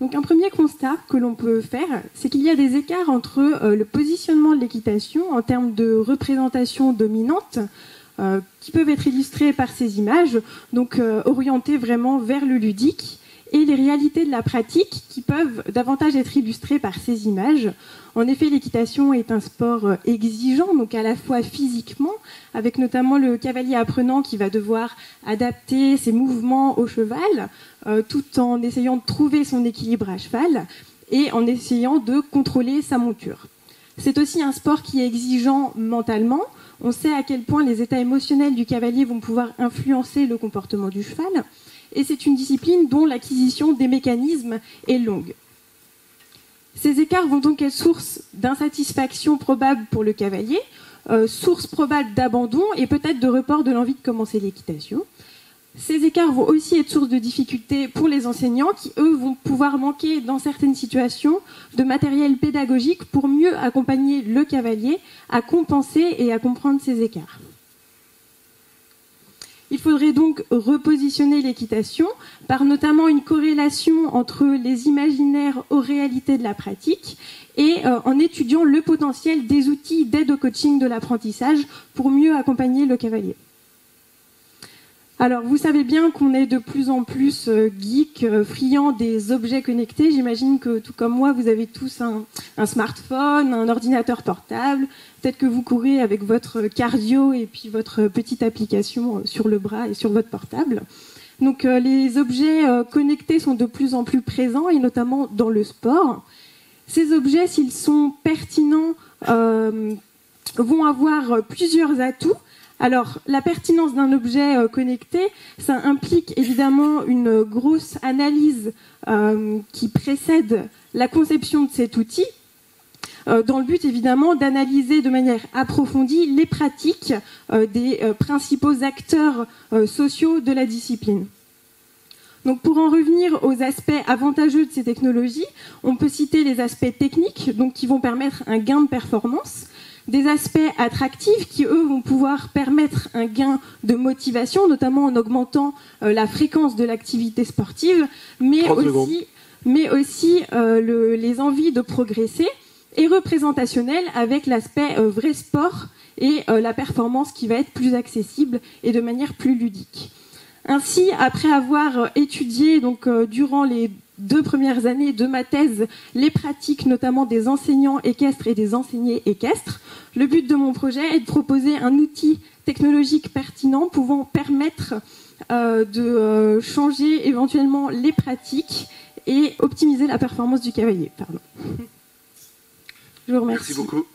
Donc un premier constat que l'on peut faire, c'est qu'il y a des écarts entre le positionnement de l'équitation en termes de représentation dominante, qui peuvent être illustrées par ces images, donc orientées vraiment vers le ludique, et les réalités de la pratique qui peuvent davantage être illustrées par ces images. En effet, l'équitation est un sport exigeant, donc à la fois physiquement, avec notamment le cavalier apprenant qui va devoir adapter ses mouvements au cheval, tout en essayant de trouver son équilibre à cheval et en essayant de contrôler sa monture. C'est aussi un sport qui est exigeant mentalement. On sait à quel point les états émotionnels du cavalier vont pouvoir influencer le comportement du cheval. Et c'est une discipline dont l'acquisition des mécanismes est longue. Ces écarts vont donc être source d'insatisfaction probable pour le cavalier, source probable d'abandon et peut-être de report de l'envie de commencer l'équitation. Ces écarts vont aussi être source de difficultés pour les enseignants qui, eux, vont pouvoir manquer dans certaines situations de matériel pédagogique pour mieux accompagner le cavalier à compenser et à comprendre ces écarts. Il faudrait donc repositionner l'équitation par notamment une corrélation entre les imaginaires aux réalités de la pratique et en étudiant le potentiel des outils d'aide au coaching de l'apprentissage pour mieux accompagner le cavalier. Alors, vous savez bien qu'on est de plus en plus geek, friand des objets connectés. J'imagine que, tout comme moi, vous avez tous un smartphone, un ordinateur portable. Peut-être que vous courez avec votre cardio et puis votre petite application sur le bras et sur votre portable. Donc, les objets connectés sont de plus en plus présents, et notamment dans le sport. Ces objets, s'ils sont pertinents, vont avoir plusieurs atouts. Alors, la pertinence d'un objet connecté, ça implique évidemment une grosse analyse qui précède la conception de cet outil, dans le but évidemment d'analyser de manière approfondie les pratiques des principaux acteurs sociaux de la discipline. Donc, pour en revenir aux aspects avantageux de ces technologies, on peut citer les aspects techniques, donc qui vont permettre un gain de performance, des aspects attractifs qui, eux, vont pouvoir permettre un gain de motivation, notamment en augmentant la fréquence de l'activité sportive, mais aussi les envies de progresser, et représentationnel avec l'aspect vrai sport et la performance qui va être plus accessible et de manière plus ludique. Ainsi, après avoir étudié donc, durant les 2 premières années de ma thèse les pratiques notamment des enseignants équestres et des enseignés équestres, le but de mon projet est de proposer un outil technologique pertinent pouvant permettre de changer éventuellement les pratiques et optimiser la performance du cavalier. Pardon. Je vous remercie. Merci beaucoup.